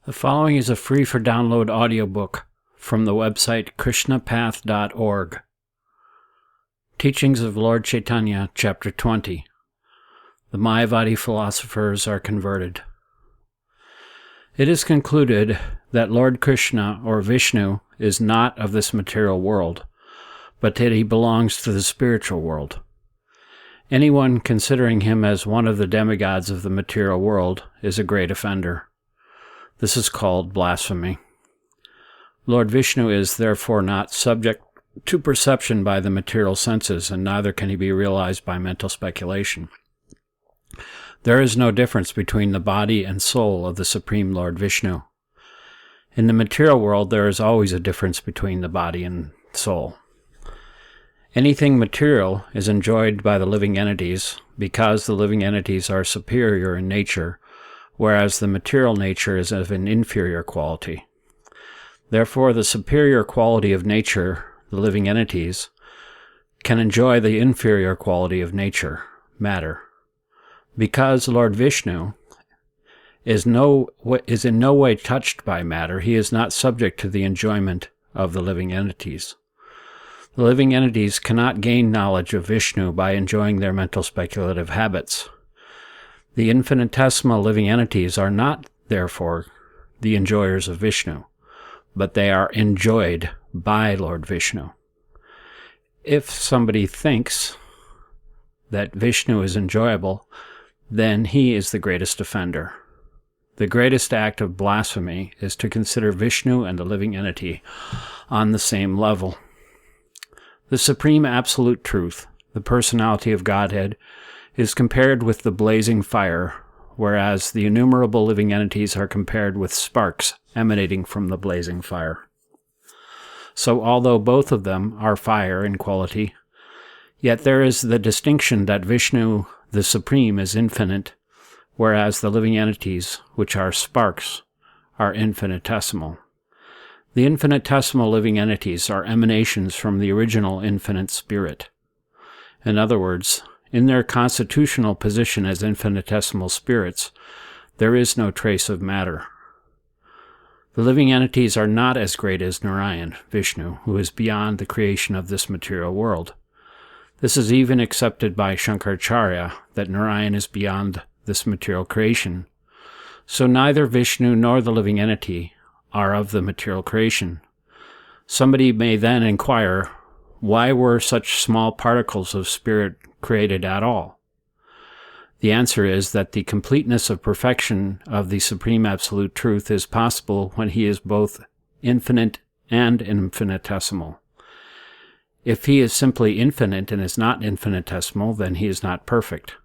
The following is a free-for-download audiobook from the website krishnapath.org. Teachings of Lord Chaitanya, Chapter 20. The Mayavadi philosophers are converted. It is concluded that Lord Krishna, or Vishnu, is not of this material world, but that he belongs to the spiritual world. Anyone considering him as one of the demigods of the material world is a great offender. This is called blasphemy. Lord Vishnu is therefore not subject to perception by the material senses, and neither can he be realized by mental speculation. There is no difference between the body and soul of the Supreme Lord Vishnu. In the material world, there is always a difference between the body and soul. Anything material is enjoyed by the living entities because the living entities are superior in nature, whereas the material nature is of an inferior quality. Therefore, the superior quality of nature, the living entities, can enjoy the inferior quality of nature, matter. Because Lord Vishnu is in no way touched by matter, he is not subject to the enjoyment of the living entities. The living entities cannot gain knowledge of Vishnu by enjoying their mental speculative habits. The infinitesimal living entities are not, therefore, the enjoyers of Vishnu, but they are enjoyed by Lord Vishnu. If somebody thinks that Vishnu is enjoyable, then he is the greatest offender. The greatest act of blasphemy is to consider Vishnu and the living entity on the same level. The Supreme Absolute Truth, the personality of Godhead, is compared with the blazing fire, whereas the innumerable living entities are compared with sparks emanating from the blazing fire. So although both of them are fire in quality, yet there is the distinction that Vishnu, the Supreme, is infinite, whereas the living entities, which are sparks, are infinitesimal. The infinitesimal living entities are emanations from the original infinite spirit. In other words, in their constitutional position as infinitesimal spirits, there is no trace of matter. The living entities are not as great as Narayan, Vishnu, who is beyond the creation of this material world. This is even accepted by Shankaracharya, that Narayan is beyond this material creation. So neither Vishnu nor the living entity are of the material creation. Somebody may then inquire, why were such small particles of spirit created at all? The answer is that the completeness of perfection of the Supreme Absolute Truth is possible when he is both infinite and infinitesimal. If he is simply infinite and is not infinitesimal, then he is not perfect.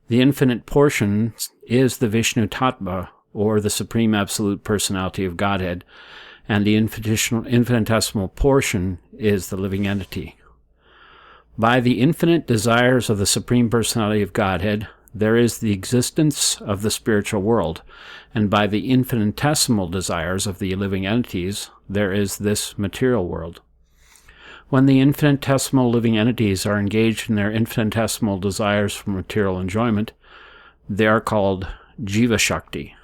The infinite portion is the Vishnu Tattva, or the Supreme Absolute Personality of Godhead, and the infinitesimal portion is the living entity. By the infinite desires of the Supreme Personality of Godhead, there is the existence of the spiritual world, and by the infinitesimal desires of the living entities, there is this material world. When the infinitesimal living entities are engaged in their infinitesimal desires for material enjoyment, they are called Jiva Shakti.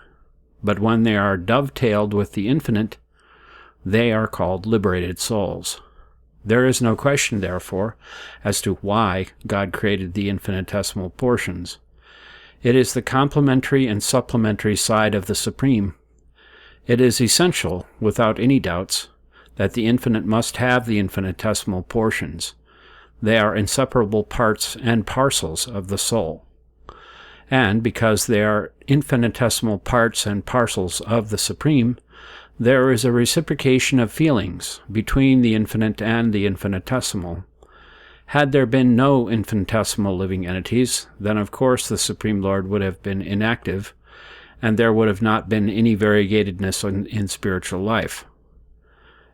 But when they are dovetailed with the infinite, they are called liberated souls. There is no question, therefore, as to why God created the infinitesimal portions. It is the complementary and supplementary side of the Supreme. It is essential, without any doubts, that the infinite must have the infinitesimal portions. They are inseparable parts and parcels of the soul. And because they are infinitesimal parts and parcels of the Supreme, there is a reciprocation of feelings between the infinite and the infinitesimal. Had there been no infinitesimal living entities, then of course the Supreme Lord would have been inactive, and there would have not been any variegatedness in spiritual life.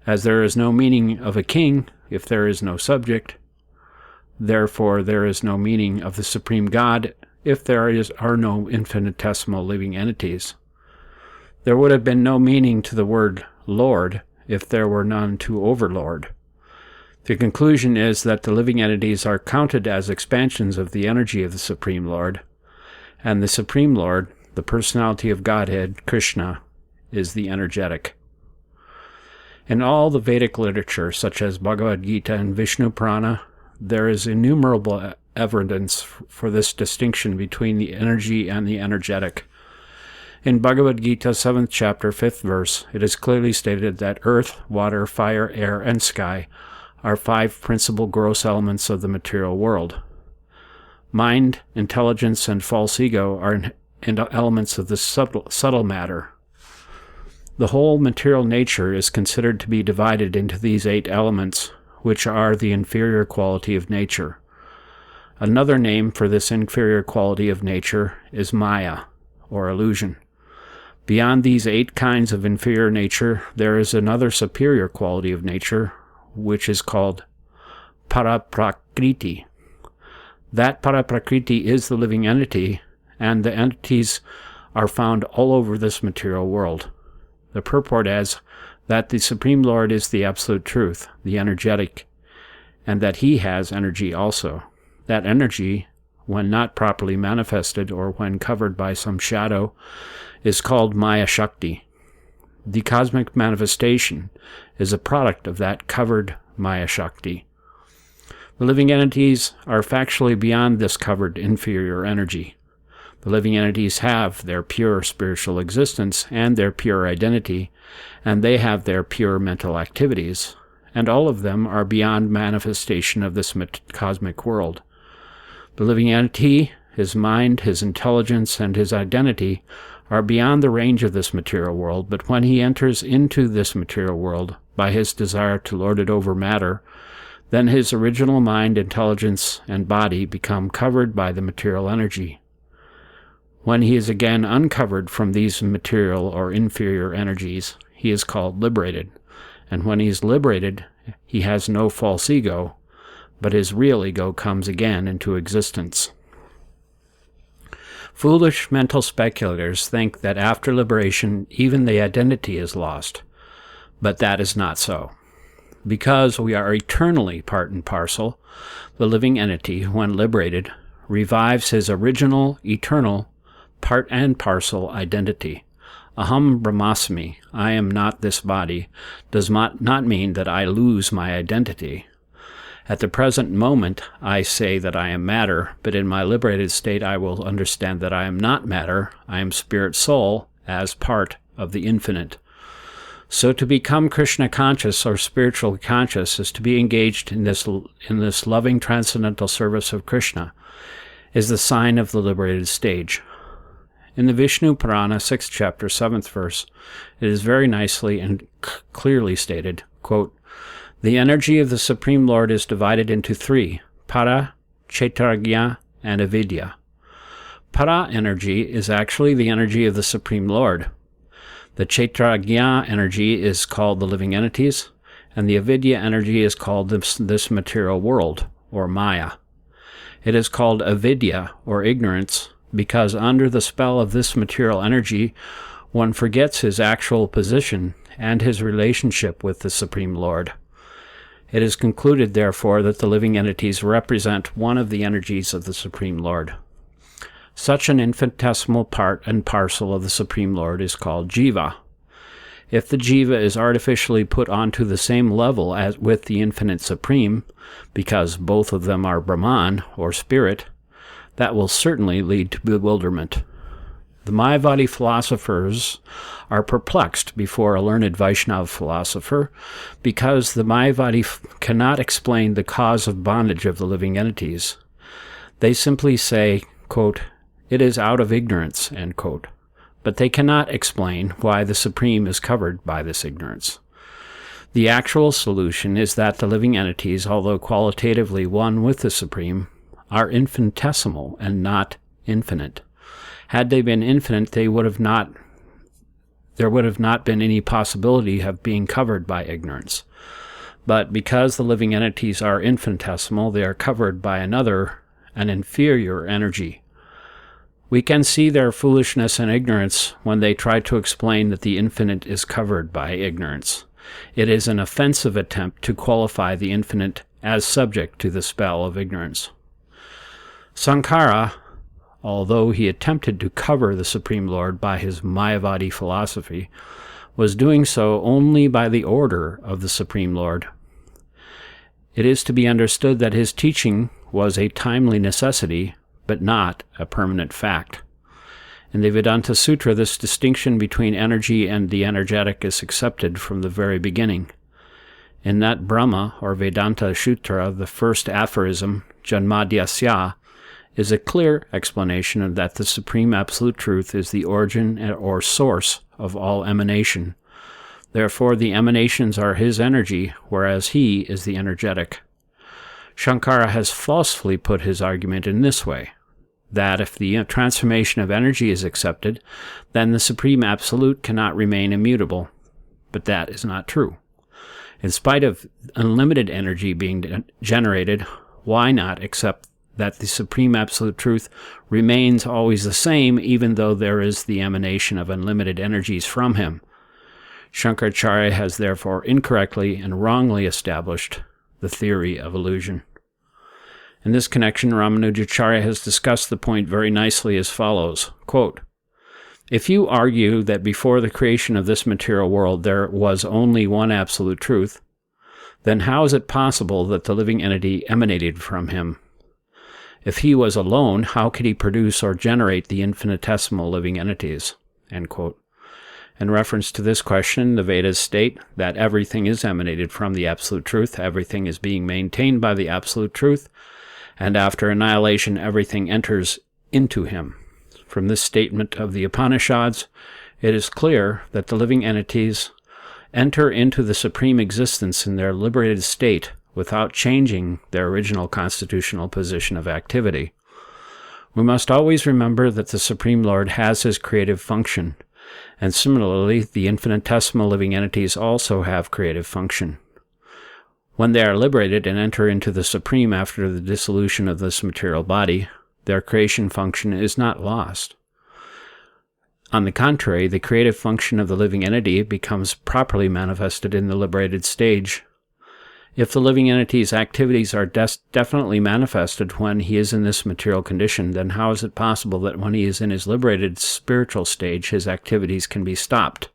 As there is no meaning of a king if there is no subject, therefore there is no meaning of the Supreme God if there are no infinitesimal living entities. There would have been no meaning to the word Lord if there were none to overlord. The conclusion is that the living entities are counted as expansions of the energy of the Supreme Lord, and the Supreme Lord, the personality of Godhead, Krishna, is the energetic. In all the Vedic literature, such as Bhagavad Gita and Vishnu Purana, there is innumerable evidence for this distinction between the energy and the energetic. In Bhagavad Gita, 7th chapter, 5th verse, it is clearly stated that earth, water, fire, air, and sky are 5 principal gross elements of the material world. Mind, intelligence, and false ego are elements of the subtle matter. The whole material nature is considered to be divided into these 8 elements, which are the inferior quality of nature. Another name for this inferior quality of nature is Maya, or illusion. Beyond these 8 kinds of inferior nature, there is another superior quality of nature, which is called Paraprakriti. That Paraprakriti is the living entity, and the entities are found all over this material world. The purport is that the Supreme Lord is the absolute truth, the energetic, and that he has energy also. That energy, when not properly manifested or when covered by some shadow, is called Maya Shakti. The cosmic manifestation is a product of that covered Maya Shakti. The living entities are factually beyond this covered inferior energy. The living entities have their pure spiritual existence and their pure identity, and they have their pure mental activities, and all of them are beyond manifestation of this cosmic world. The living entity, his mind, his intelligence, and his identity are beyond the range of this material world, but when he enters into this material world by his desire to lord it over matter, then his original mind, intelligence, and body become covered by the material energy. When he is again uncovered from these material or inferior energies, he is called liberated, and when he is liberated, he has no false ego, but his real ego comes again into existence. Foolish mental speculators think that after liberation even the identity is lost, but that is not so. Because we are eternally part and parcel, the living entity, when liberated, revives his original, eternal, part and parcel identity. Aham Brahmasmi, I am not this body, does not mean that I lose my identity. At the present moment, I say that I am matter, but in my liberated state I will understand that I am not matter, I am spirit soul, as part of the infinite. So to become Krishna conscious or spiritually conscious is to be engaged in this loving transcendental service of Krishna, is the sign of the liberated stage. In the Vishnu Purana, 6th chapter, 7th verse, it is very nicely and clearly stated, quote, the energy of the Supreme Lord is divided into 3, Para, Chaitanya, and Avidya. Para energy is actually the energy of the Supreme Lord. The Chaitanya energy is called the living entities, and the Avidya energy is called this material world, or Maya. It is called Avidya, or ignorance, because under the spell of this material energy, one forgets his actual position and his relationship with the Supreme Lord. It is concluded, therefore, that the living entities represent one of the energies of the Supreme Lord. Such an infinitesimal part and parcel of the Supreme Lord is called Jiva. If the Jiva is artificially put onto the same level as with the Infinite Supreme, because both of them are Brahman, or spirit, that will certainly lead to bewilderment. The Mayavadi philosophers are perplexed before a learned Vaishnava philosopher because the Mayavadi cannot explain the cause of bondage of the living entities. They simply say, quote, it is out of ignorance, end quote. But they cannot explain why the Supreme is covered by this ignorance. The actual solution is that the living entities, although qualitatively one with the Supreme, are infinitesimal and not infinite. Had they been infinite, there would have not been any possibility of being covered by ignorance. But because the living entities are infinitesimal, they are covered by an inferior energy. We can see their foolishness and ignorance when they try to explain that the infinite is covered by ignorance. It is an offensive attempt to qualify the infinite as subject to the spell of ignorance. Sankara, although he attempted to cover the Supreme Lord by his Mayavadi philosophy, was doing so only by the order of the Supreme Lord. It is to be understood that his teaching was a timely necessity, but not a permanent fact. In the Vedanta Sutra, this distinction between energy and the energetic is accepted from the very beginning. In that Brahma, or Vedanta Sutra, the first aphorism, Janmadhyasya, is a clear explanation that the Supreme Absolute Truth is the origin or source of all emanation. Therefore, the emanations are his energy, whereas he is the energetic. Shankara has falsely put his argument in this way, that if the transformation of energy is accepted, then the Supreme Absolute cannot remain immutable. But that is not true. In spite of unlimited energy being generated, why not accept that the Supreme Absolute Truth remains always the same, even though there is the emanation of unlimited energies from him? Shankaracharya has therefore incorrectly and wrongly established the theory of illusion. In this connection, Ramanujacharya has discussed the point very nicely as follows, quote, "If you argue that before the creation of this material world there was only one absolute truth, then how is it possible that the living entity emanated from him? If he was alone, how could he produce or generate the infinitesimal living entities?" End quote. In reference to this question, the Vedas state that everything is emanated from the Absolute Truth, everything is being maintained by the Absolute Truth, and after annihilation everything enters into him. From this statement of the Upanishads, it is clear that the living entities enter into the supreme existence in their liberated state without changing their original constitutional position of activity. We must always remember that the Supreme Lord has his creative function, and similarly, the infinitesimal living entities also have creative function. When they are liberated and enter into the Supreme after the dissolution of this material body, their creation function is not lost. On the contrary, the creative function of the living entity becomes properly manifested in the liberated stage. If the living entity's activities are definitely manifested when he is in this material condition, then how is it possible that when he is in his liberated spiritual stage, his activities can be stopped?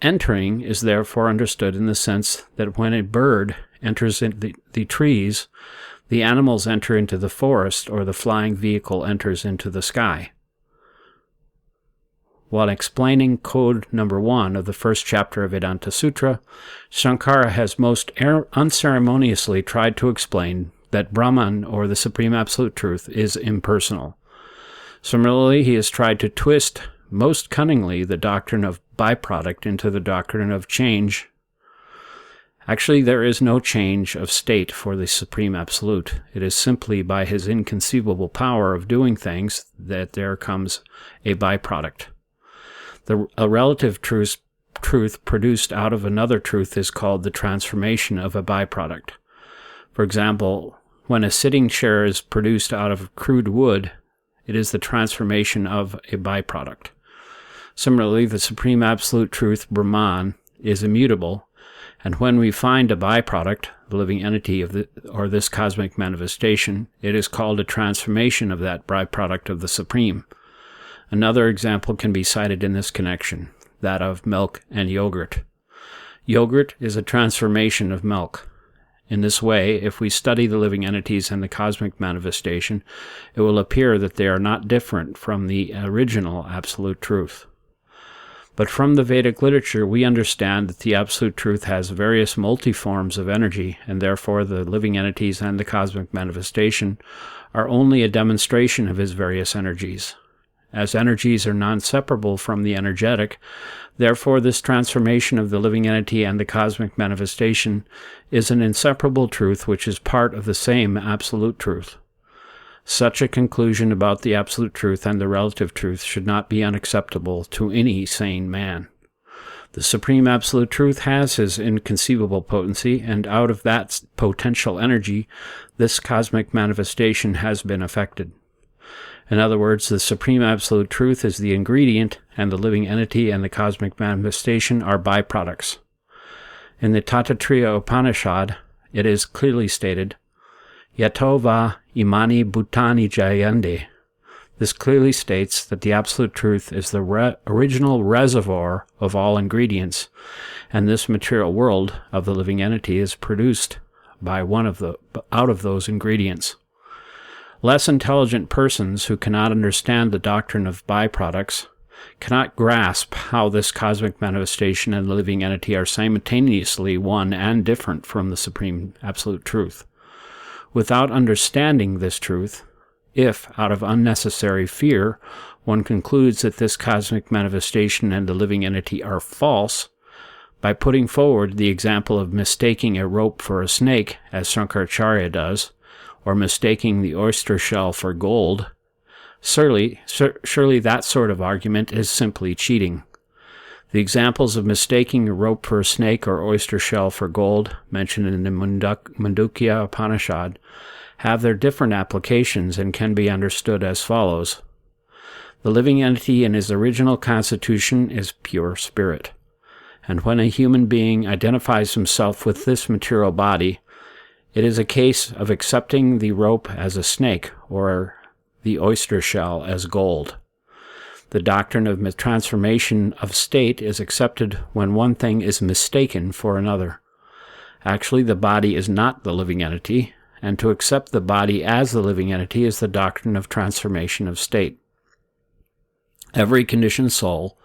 Entering is therefore understood in the sense that when a bird enters into the trees, the animals enter into the forest, or the flying vehicle enters into the sky. While explaining code number 1 of the first chapter of Vedanta Sutra, Shankara has most unceremoniously tried to explain that Brahman, or the Supreme Absolute Truth, is impersonal. Similarly, he has tried to twist most cunningly the doctrine of byproduct into the doctrine of change. Actually, there is no change of state for the Supreme Absolute. It is simply by his inconceivable power of doing things that there comes a byproduct. A relative truth produced out of another truth is called the transformation of a byproduct. For example, when a sitting chair is produced out of crude wood, it is the transformation of a byproduct. Similarly, the Supreme Absolute Truth, Brahman, is immutable, and when we find a byproduct, the living entity or this cosmic manifestation, it is called a transformation of that byproduct of the Supreme. Another example can be cited in this connection, that of milk and yogurt. Yogurt is a transformation of milk. In this way, if we study the living entities and the cosmic manifestation, it will appear that they are not different from the original Absolute Truth. But from the Vedic literature, we understand that the Absolute Truth has various multi-forms of energy, and therefore the living entities and the cosmic manifestation are only a demonstration of his various energies. As energies are non-separable from the energetic, therefore this transformation of the living entity and the cosmic manifestation is an inseparable truth which is part of the same Absolute Truth. Such a conclusion about the Absolute Truth and the relative truth should not be unacceptable to any sane man. The Supreme Absolute Truth has his inconceivable potency, and out of that potential energy, this cosmic manifestation has been affected. In other words, the Supreme Absolute Truth is the ingredient, and the living entity and the cosmic manifestation are byproducts. In the Tatatriya Upanishad, it is clearly stated, Yato va imani bhutani jayande. This clearly states that the Absolute Truth is the original reservoir of all ingredients, and this material world of the living entity is produced by out of those ingredients. Less intelligent persons who cannot understand the doctrine of byproducts cannot grasp how this cosmic manifestation and the living entity are simultaneously one and different from the Supreme Absolute Truth. Without understanding this truth, if, out of unnecessary fear, one concludes that this cosmic manifestation and the living entity are false, by putting forward the example of mistaking a rope for a snake, as Shankaracharya does, or mistaking the oyster shell for gold, surely that sort of argument is simply cheating. The examples of mistaking a rope for a snake or oyster shell for gold, mentioned in the Mundukya Upanishad, have their different applications and can be understood as follows. The living entity in his original constitution is pure spirit, and when a human being identifies himself with this material body, it is a case of accepting the rope as a snake or the oyster shell as gold. The doctrine of transformation of state is accepted when one thing is mistaken for another. Actually, the body is not the living entity, and to accept the body as the living entity is the doctrine of transformation of state. Every conditioned soul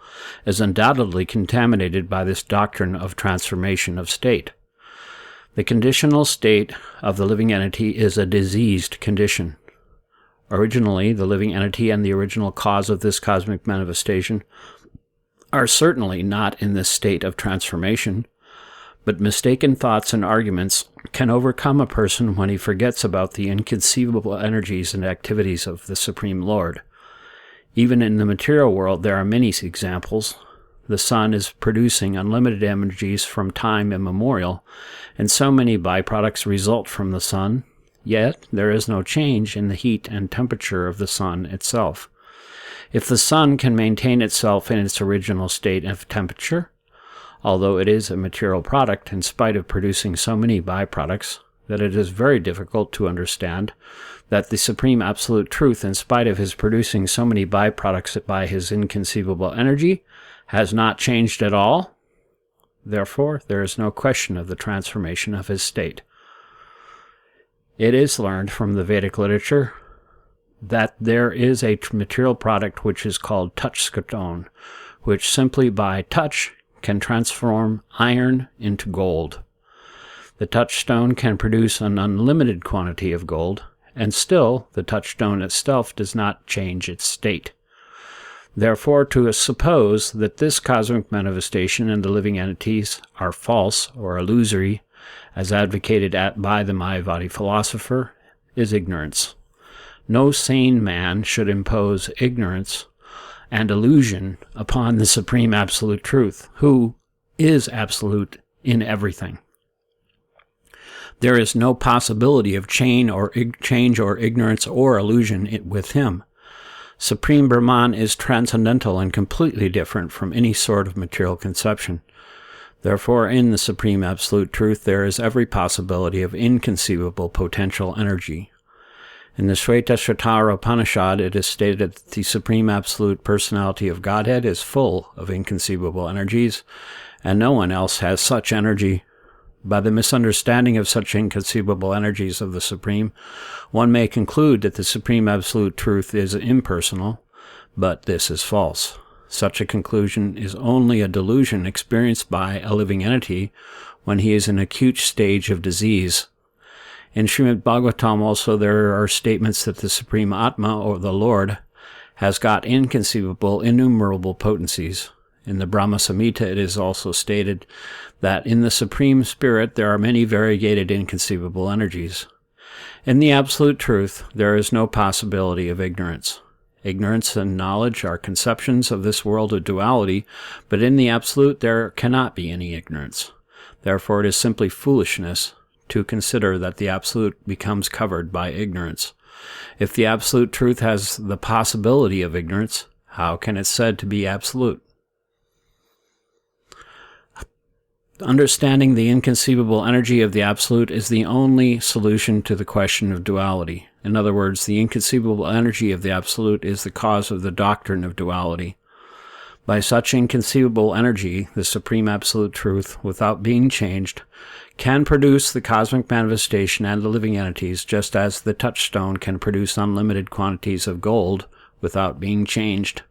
is undoubtedly contaminated by this doctrine of transformation of state. The conditional state of the living entity is a diseased condition. Originally, the living entity and the original cause of this cosmic manifestation are certainly not in this state of transformation, but mistaken thoughts and arguments can overcome a person when he forgets about the inconceivable energies and activities of the Supreme Lord. Even in the material world, there are many examples. The sun is producing unlimited energies from time immemorial, and so many byproducts result from the sun, yet there is no change in the heat and temperature of the sun itself. If the sun can maintain itself in its original state of temperature, although it is a material product in spite of producing so many byproducts, that it is very difficult to understand that the Supreme Absolute Truth, in spite of his producing so many byproducts by his inconceivable energy, has not changed at all. Therefore, there is no question of the transformation of his state. It is learned from the Vedic literature that there is a material product which is called touchstone, which simply by touch can transform iron into gold. The touchstone can produce an unlimited quantity of gold, and still the touchstone itself does not change its state. Therefore, to suppose that this cosmic manifestation and the living entities are false or illusory, as advocated by the Mayavadi philosopher, is ignorance. No sane man should impose ignorance and illusion upon the Supreme Absolute Truth, who is absolute in everything. There is no possibility of change or ignorance or illusion with him. Supreme Brahman is transcendental and completely different from any sort of material conception. Therefore, in the Supreme Absolute Truth, there is every possibility of inconceivable potential energy. In the Shvetashvatara Upanishad, it is stated that the Supreme Absolute Personality of Godhead is full of inconceivable energies, and no one else has such energy. By the misunderstanding of such inconceivable energies of the Supreme, one may conclude that the Supreme Absolute Truth is impersonal, but this is false. Such a conclusion is only a delusion experienced by a living entity when he is in an acute stage of disease. In Srimad Bhagavatam also there are statements that the Supreme Atma, or the Lord, has got inconceivable, innumerable potencies. In the Brahma Samhita it is also stated that in the Supreme Spirit there are many variegated inconceivable energies. In the Absolute Truth there is no possibility of ignorance. Ignorance and knowledge are conceptions of this world of duality, but in the Absolute there cannot be any ignorance. Therefore it is simply foolishness to consider that the Absolute becomes covered by ignorance. If the Absolute Truth has the possibility of ignorance, how can it be said to be absolute? Understanding the inconceivable energy of the Absolute is the only solution to the question of duality. In other words, the inconceivable energy of the Absolute is the cause of the doctrine of duality. By such inconceivable energy, the Supreme Absolute Truth, without being changed, can produce the cosmic manifestation and the living entities, just as the touchstone can produce unlimited quantities of gold without being changed.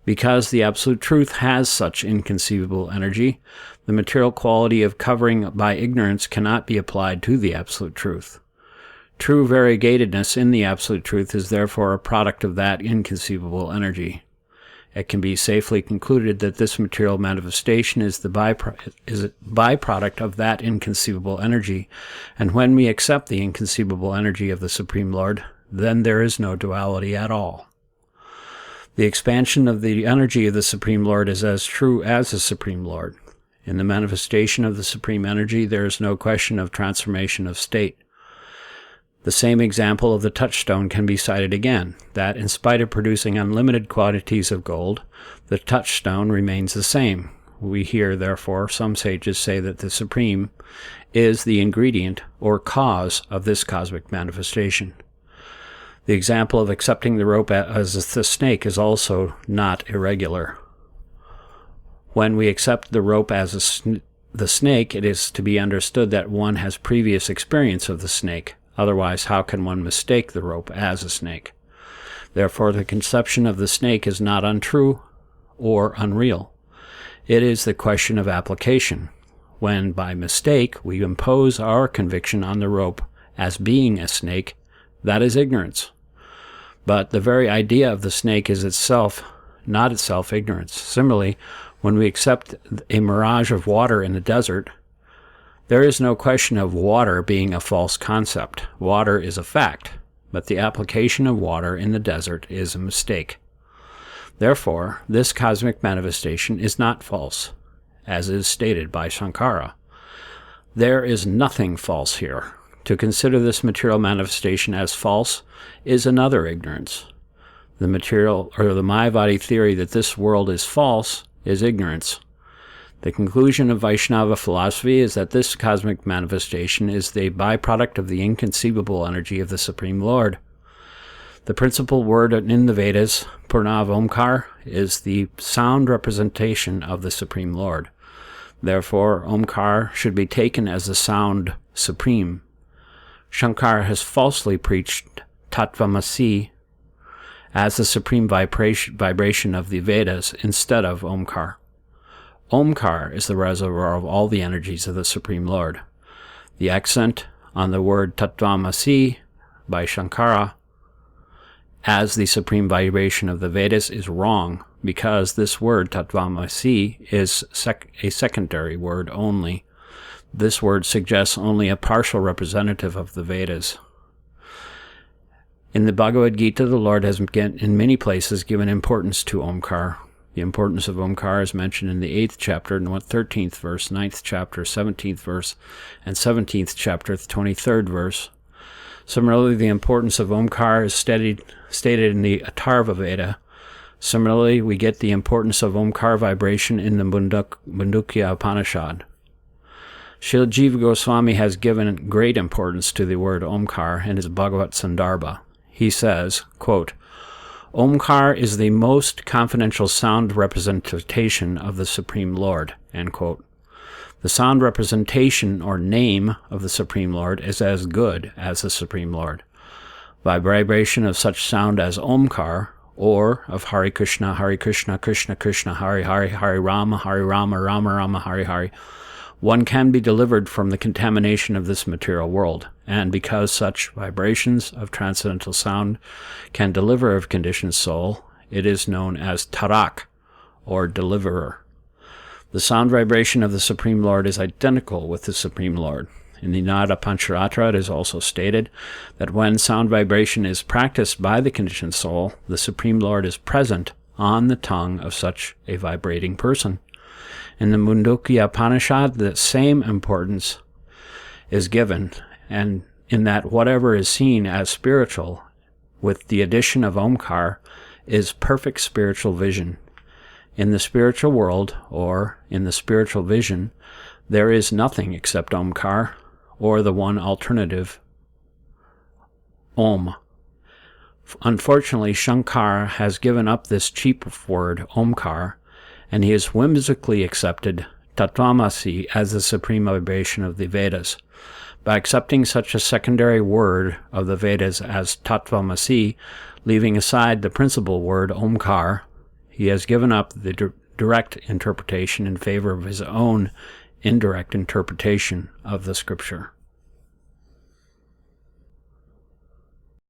Because the Absolute Truth has such inconceivable energy, the material quality of covering by ignorance cannot be applied to the Absolute Truth. True variegatedness in the Absolute Truth is therefore a product of that inconceivable energy. It can be safely concluded that this material manifestation is a byproduct of that inconceivable energy, and when we accept the inconceivable energy of the Supreme Lord, then there is no duality at all. The expansion of the energy of the Supreme Lord is as true as the Supreme Lord. In the manifestation of the Supreme Energy, there is no question of transformation of state. The same example of the touchstone can be cited again, that in spite of producing unlimited quantities of gold, the touchstone remains the same. We hear, therefore, some sages say that the Supreme is the ingredient or cause of this cosmic manifestation. The example of accepting the rope as the snake is also not irregular. When we accept the rope as the snake, it is to be understood that one has previous experience of the snake. Otherwise, how can one mistake the rope as a snake? Therefore, the conception of the snake is not untrue or unreal. It is the question of application. When, by mistake, we impose our conviction on the rope as being a snake, that is ignorance. But the very idea of the snake is itself, not itself, ignorance. Similarly, when we accept a mirage of water in the desert, there is no question of water being a false concept. Water is a fact, but the application of water in the desert is a mistake. Therefore, this cosmic manifestation is not false, as is stated by Shankara. There is nothing false here. To consider this material manifestation as false is another ignorance. The material or the Mayavadi theory that this world is false is ignorance. The conclusion of Vaishnava philosophy is that this cosmic manifestation is the byproduct of the inconceivable energy of the Supreme Lord. The principal word in the Vedas, Purnav Omkar, is the sound representation of the Supreme Lord. Therefore, Omkar should be taken as the sound supreme. Shankara has falsely preached Tattvamasi as the supreme vibration of the Vedas instead of Omkar. Omkar is the reservoir of all the energies of the Supreme Lord. The accent on the word Tattvamasi by Shankara as the supreme vibration of the Vedas is wrong, because this word Tattvamasi is a secondary word only. This word suggests only a partial representative of the Vedas. In the Bhagavad Gita, the Lord has in many places given importance to Omkar. The importance of Omkar is mentioned in the 8th chapter, 13th verse, 9th chapter, 17th verse, and 17th chapter, 23rd verse. Similarly, the importance of Omkar is stated in the Atharva Veda. Similarly, we get the importance of Omkar vibration in the Mundukya Upanishad. Srila Jiva Goswami has given great importance to the word Omkar in his Bhagavat Sandarbha. He says, quote, Omkar is the most confidential sound representation of the Supreme Lord, end quote. The sound representation or name of the Supreme Lord is as good as the Supreme Lord. By vibration of such sound as Omkar, or of Hare Krishna, Krishna Krishna, Hare Hare, Hare Rama, Rama Rama, Hare Hare, one can be delivered from the contamination of this material world, and because such vibrations of transcendental sound can deliver a conditioned soul, it is known as Tarak, or deliverer. The sound vibration of the Supreme Lord is identical with the Supreme Lord. In the Nada Pancharatra, it is also stated that when sound vibration is practiced by the conditioned soul, the Supreme Lord is present on the tongue of such a vibrating person. In the Mundukya Upanishad, the same importance is given, and in that whatever is seen as spiritual, with the addition of Omkar, is perfect spiritual vision. In the spiritual world, or in the spiritual vision, there is nothing except Omkar, or the one alternative, Om. Unfortunately, Shankara has given up this cheap word, Omkar, and he has whimsically accepted Tattvamasi as the supreme vibration of the Vedas. By accepting such a secondary word of the Vedas as Tattvamasi, leaving aside the principal word, Omkar, he has given up the direct interpretation in favor of his own indirect interpretation of the scripture.